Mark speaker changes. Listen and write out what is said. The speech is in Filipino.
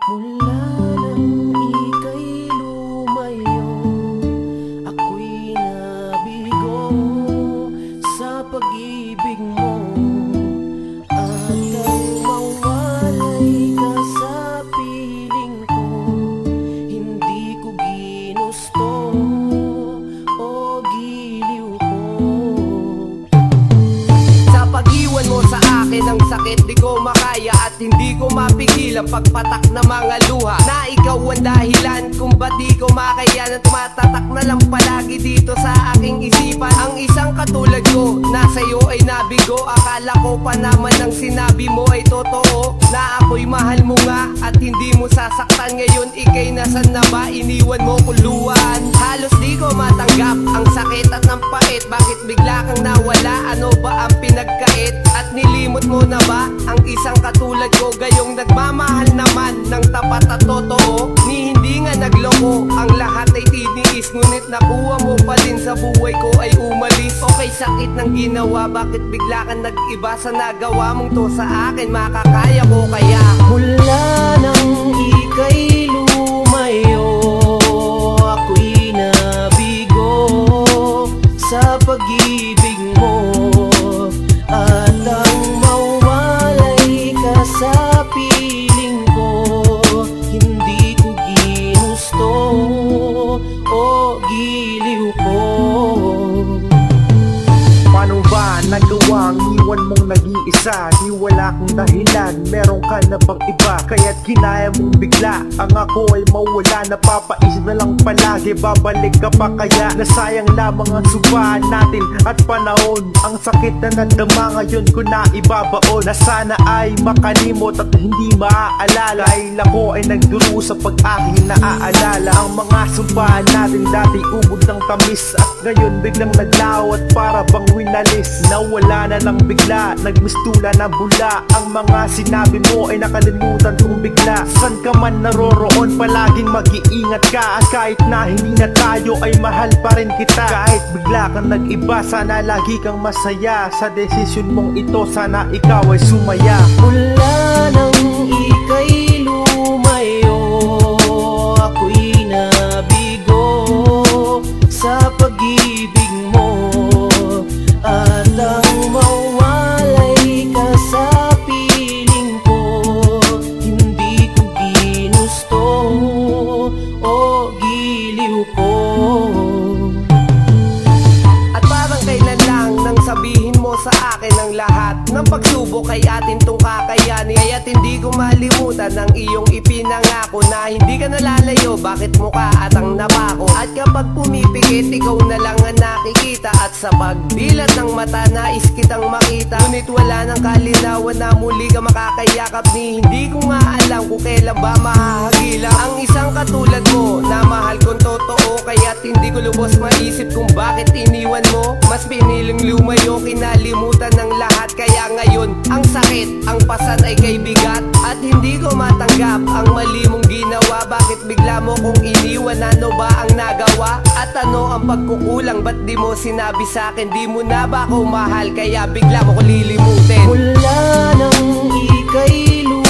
Speaker 1: Mula nang ika'y lumayo, ako'y nabigo sa pag-ibig mo. At ang mawalay ka sa piling ko, hindi ko ginusto o giliw ko. Sa pag-iwan mo sa akin, ang sakit di ko makaya at hindi ko mapigil ang pagpatak na mga luha. Na ikaw ang dahilan kung ba't di ko makaya na tumatatak na lang palagi dito sa aking isipan. Ang isang katulad ko na sa'yo ay nabigo. Akala ko pa naman ang sinabi mo ay totoo, na ako'y mahal mo nga at hindi mo sasaktan. Ngayon ika'y nasan na ba? Iniwan mo kuluan. Halos di ko matanggap ang sakit at ng pait. Bakit bigla kang nawala? Ano ba ang pinagkait? At nilimot mo na ba ang isang katulad ko? Gayong nagmamahal naman ng tapat at totoo, ni hindi nga nagloko. Ang lahat ay tiniis, ngunit nakuha mo pa din sa buhay ko ay umalis. Okay, sakit ng ginawa, bakit bigla kang nag-iba sa nagawa mong to sa akin? Makakaya ko kaya? Mula nang ika'y lumayo, ako'y nabigo sa pag-ibig mo. At ang mawalay ka sa piling ko, hindi ko ginusto o giliw ko.
Speaker 2: Paano ba nagawang iwan mong nag-iisa? Di wala kang dahilan, meron ka na bang iba? Kaya't kinaya mong bigla ang ako ay mawala. Napapaisip na lang palagi, babalik ka pa kaya? Nasayang lamang ang subahan natin at panahon. Ang sakit na nadama ngayon ko na ibabaon. Na sana ay makalimot at hindi maaalala. Dahil ako ay nagduro sa pag-aking naaalala. Ang mga subahan natin dati ubod ng tamis, at ngayon biglang naglaw at para bang winalis. Nawala na lang bigla, nagmistula na bula. Ang mga sinabi mo ay nakalimutan kong bigla. San ka man naroroon, palaging mag-iingat ka. At kahit na hindi na tayo ay mahal pa rin kita. Kahit bigla kang nag-iba, sana lagi kang masaya. Sa desisyon mong ito, sana ikaw ay sumaya.
Speaker 1: Mula nang ika'y lumayo, ako'y nabigo sa pag-ibig mo. At ang mawalay ka sa piling ko, hindi ko ginusto o giliw ko. At parang kailan lang nang sabihin mo sa akin ang lahat ng pagsubok ay atin tong kakayanin. Kaya't hindi ko malimutan ang iyong ipinangako na hindi ka nalalayo, bakit mukha at ang napako. At kapag pumipikit, ikaw na lang ang nakikita. At sa pagdilat ng mata, nais kitang makita. Ngunit wala nang kalinawan na muli ka makakayakap. Ni hindi ko nga alam kung kailan ba mahahagilang ang isang katulad mo na mahal kong totoo. Kaya't hindi ko lubos maisip kung bakit iniwan mo. Mas piniling lumayo, kinalimutan ng lahat. Kaya ngayon, ang sakit, ang pasan ay kay bigat. At hindi ko matanggap ang mali mong ginawa. Bakit bigla mo kong iniwan? Ano ba ang nagawa? At ano ang pagkukulang? Ba't di mo sinabi sa'kin? Di mo na ba ako mahal? Kaya bigla mo ko lilimutin. Mula nang ika'y lumayo,